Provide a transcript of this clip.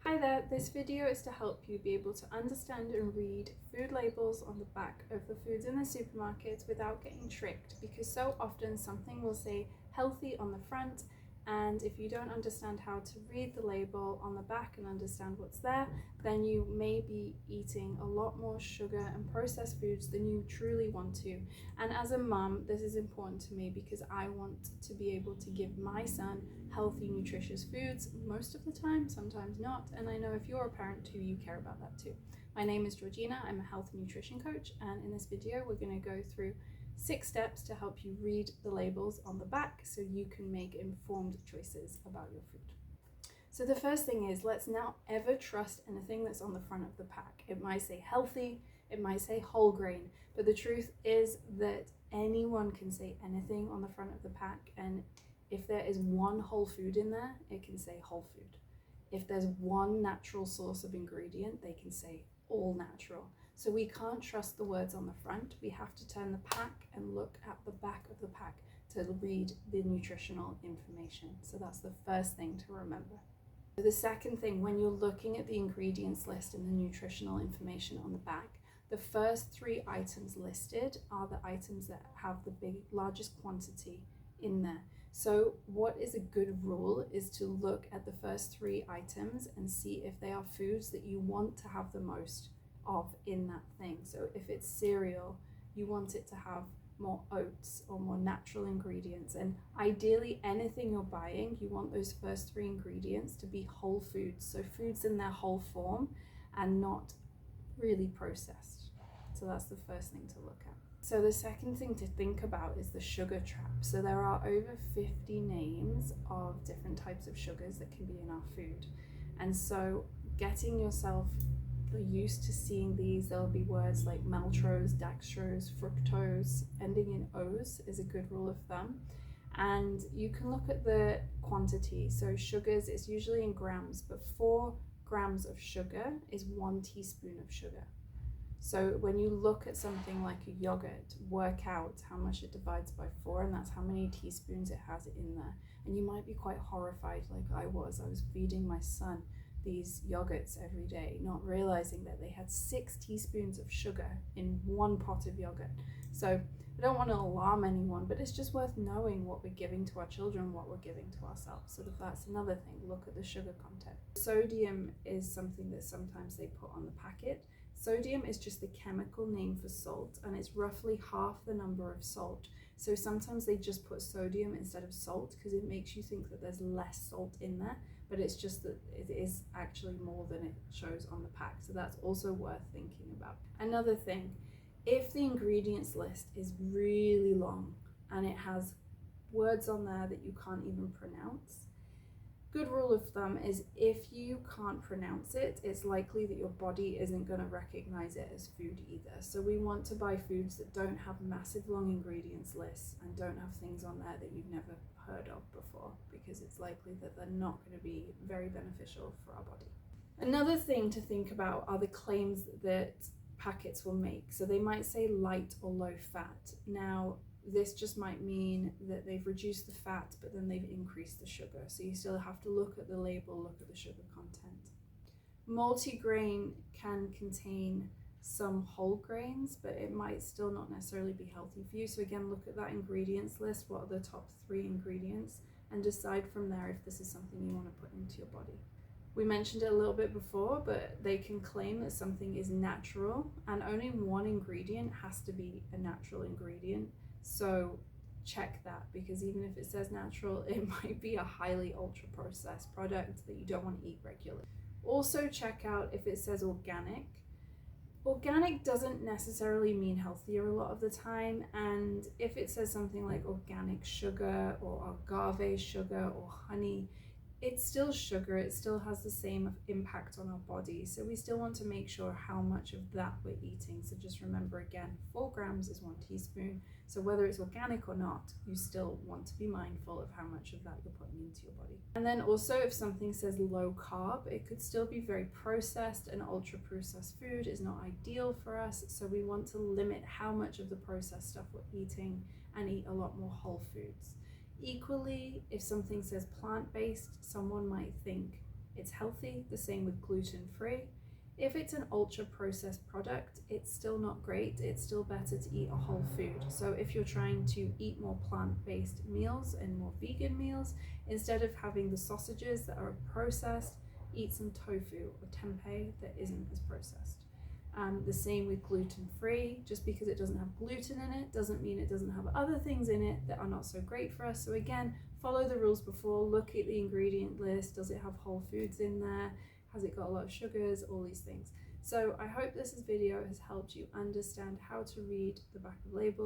Hi there, this video is to help you be able to understand and read food labels on the back of the foods in the supermarket without getting tricked, because so often something will say healthy on the front, and if you don't understand how to read the label on the back and understand what's there, then you may be eating a lot more sugar and processed foods than you truly want to. And as a mum, this is important to me because I want to be able to give my son healthy, nutritious foods most of the time, sometimes not. And I know if you're a parent too, you care about that too. My name is Georgina, I'm a health and nutrition coach, and in this video we're going to go through 6 steps to help you read the labels on the back so you can make informed choices about your food. So the first thing is, let's not ever trust anything that's on the front of the pack. It might say healthy, it might say whole grain, but the truth is that anyone can say anything on the front of the pack, and if there is one whole food in there, it can say whole food. If there's one natural source of ingredient, they can say all natural. So we can't trust the words on the front. We have to turn the pack and look at the back of the pack to read the nutritional information. So that's the first thing to remember. The second thing, when you're looking at the ingredients list and the nutritional information on the back, the first 3 items listed are the items that have the largest quantity in there. So what is a good rule is to look at the first 3 items and see if they are foods that you want to have the most of in that thing. So if it's cereal, you want it to have more oats or more natural ingredients, and ideally anything you're buying, you want those first 3 ingredients to be whole foods, so foods in their whole form and not really processed. So that's the first thing to look at. So the second thing to think about is the sugar trap. So there are over 50 names of different types of sugars that can be in our food, and so getting yourself used to seeing these, there'll be words like maltose, dextrose, fructose, ending in O's is a good rule of thumb. And you can look at the quantity. So sugars is usually in grams, but 4 grams of sugar is 1 teaspoon of sugar. So when you look at something like a yogurt, work out how much it divides by 4, and that's how many teaspoons it has in there. And you might be quite horrified, like I was feeding my son these yogurts every day, not realizing that they had 6 teaspoons of sugar in 1 pot of yogurt. So I don't want to alarm anyone, but it's just worth knowing what we're giving to our children, what we're giving to ourselves. So that's another thing, look at the sugar content. Sodium is something that sometimes they put on the packet. Sodium is just the chemical name for salt, and it's roughly half the number of salt. So sometimes they just put sodium instead of salt because it makes you think that there's less salt in there, but it's just that it is actually more than it shows on the pack. So that's also worth thinking about. Another thing, if the ingredients list is really long and it has words on there that you can't even pronounce, good rule of thumb is if you can't pronounce it, it's likely that your body isn't going to recognize it as food either. So we want to buy foods that don't have massive long ingredients lists and don't have things on there that you've never heard of before, because it's likely that they're not going to be very beneficial for our body. Another thing to think about are the claims that packets will make. So they might say light or low fat. Now, this just might mean that they've reduced the fat, but then they've increased the sugar. So you still have to look at the label, look at the sugar content. Multigrain can contain some whole grains, but it might still not necessarily be healthy for you. So again, look at that ingredients list. What are the top 3 ingredients? And decide from there if this is something you want to put into your body. We mentioned it a little bit before, but they can claim that something is natural, and only 1 ingredient has to be a natural ingredient. So check that, because even if it says natural, it might be a highly ultra processed product that you don't want to eat regularly. Also check out if it says organic. Organic doesn't necessarily mean healthier a lot of the time, and if it says something like organic sugar or agave sugar or honey, it's still sugar, it still has the same impact on our body. So we still want to make sure how much of that we're eating. So just remember again, 4 grams is 1 teaspoon. So whether it's organic or not, you still want to be mindful of how much of that you're putting into your body. And then also, if something says low carb, it could still be very processed, and ultra processed food is not ideal for us. So we want to limit how much of the processed stuff we're eating and eat a lot more whole foods. Equally, if something says plant-based, someone might think it's healthy. The same with gluten-free. If it's an ultra processed product, it's still not great. It's still better to eat a whole food. So if you're trying to eat more plant-based meals and more vegan meals, instead of having the sausages that are processed, eat some tofu or tempeh that isn't as processed. The same with gluten-free. Just because it doesn't have gluten in it doesn't mean it doesn't have other things in it that are not so great for us. So again, follow the rules before, look at the ingredient list. Does it have whole foods in there? Has it got a lot of sugars? All these things. So I hope this video has helped you understand how to read the back of labels.